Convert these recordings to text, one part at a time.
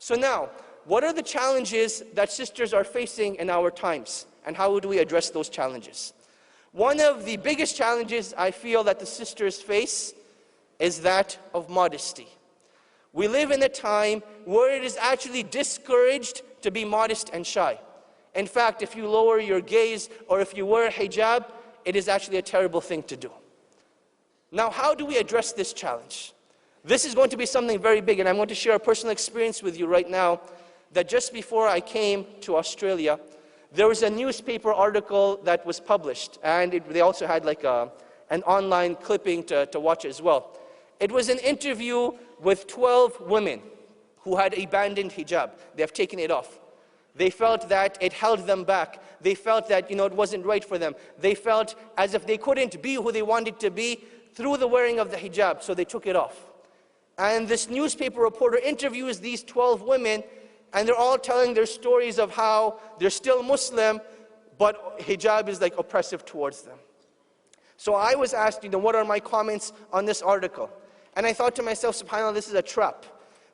So now, what are the challenges that sisters are facing in our times? And how do we address those challenges? One of the biggest challenges I feel that the sisters face is that of modesty. We live in a time where it is actually discouraged to be modest and shy. In fact, if you lower your gaze or if you wear a hijab, it is actually a terrible thing to do. Now, how do we address this challenge? This is going to be something very big, and I'm going to share a personal experience with you right now, that just before I came to Australia, there was a newspaper article that was published, and they also had like an online clipping to watch as well. It was an interview with 12 women who had abandoned hijab. They have taken it off. They felt that it held them back. They felt that, it wasn't right for them. They felt as if they couldn't be who they wanted to be through the wearing of the hijab, so they took it off. And this newspaper reporter interviews these 12 women, and they're all telling their stories of how they're still Muslim, but hijab is like oppressive towards them. So I was asked, what are my comments on this article? And I thought to myself, subhanAllah, this is a trap.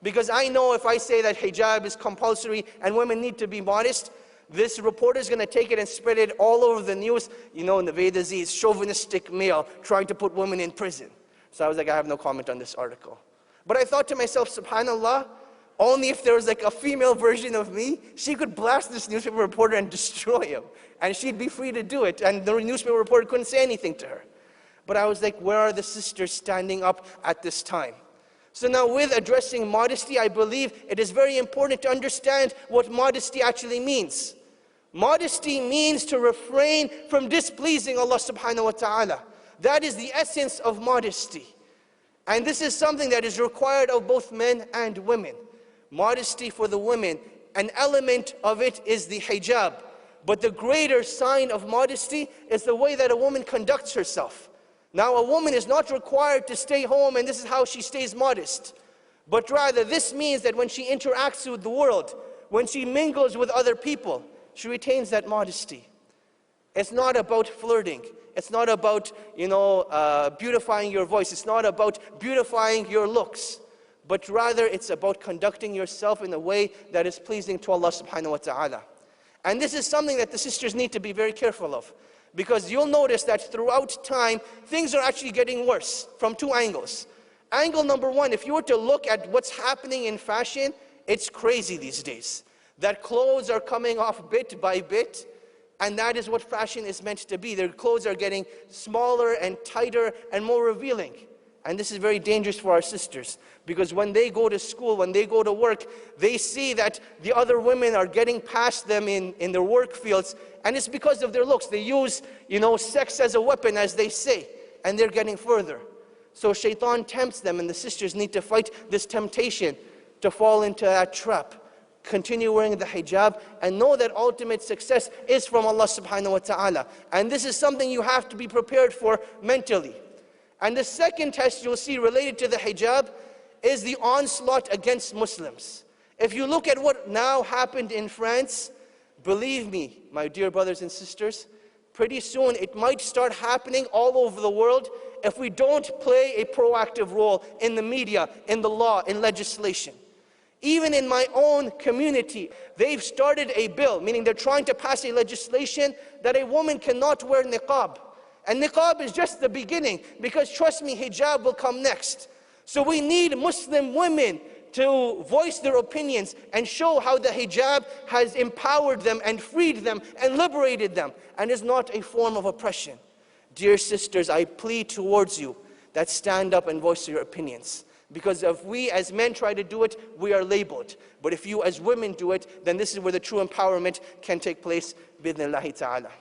Because I know if I say that hijab is compulsory and women need to be modest, this reporter is going to take it and spread it all over the news. Navaid Aziz, chauvinistic male, trying to put women in prison. So I was like, I have no comment on this article. But I thought to myself, subhanAllah, only if there was like a female version of me, she could blast this newspaper reporter and destroy him. And she'd be free to do it. And the newspaper reporter couldn't say anything to her. But I was like, where are the sisters standing up at this time? So now with addressing modesty, I believe it is very important to understand what modesty actually means. Modesty means to refrain from displeasing Allah subhanahu wa ta'ala. That is the essence of modesty. And this is something that is required of both men and women. Modesty for the women, an element of it is the hijab. But the greater sign of modesty is the way that a woman conducts herself. Now, a woman is not required to stay home and this is how she stays modest. But rather, this means that when she interacts with the world, when she mingles with other people, she retains that modesty. It's not about flirting. It's not about, beautifying your voice. It's not about beautifying your looks. But rather, it's about conducting yourself in a way that is pleasing to Allah subhanahu wa ta'ala. And this is something that the sisters need to be very careful of. Because you'll notice that throughout time, things are actually getting worse from two angles. Angle number one, if you were to look at what's happening in fashion, it's crazy these days. That clothes are coming off bit by bit, and that is what fashion is meant to be. Their clothes are getting smaller and tighter and more revealing. And this is very dangerous for our sisters, because when they go to school, when they go to work, they see that the other women are getting past them in their work fields, and it's because of their looks. They use, sex as a weapon, as they say, and they're getting further. So shaitan tempts them, and the sisters need to fight this temptation to fall into that trap. Continue wearing the hijab, and know that ultimate success is from Allah subhanahu wa ta'ala. And this is something you have to be prepared for mentally. And the second test you'll see related to the hijab is the onslaught against Muslims. If you look at what now happened in France, believe me, my dear brothers and sisters, pretty soon it might start happening all over the world if we don't play a proactive role in the media, in the law, in legislation. Even in my own community, they've started a bill, meaning they're trying to pass a legislation that a woman cannot wear niqab. And niqab is just the beginning, because trust me, hijab will come next. So we need Muslim women to voice their opinions and show how the hijab has empowered them and freed them and liberated them, and is not a form of oppression. Dear sisters, I plead towards you that stand up and voice your opinions. Because if we as men try to do it, we are labeled. But if you as women do it, then this is where the true empowerment can take place, bidhnillahi ta'ala.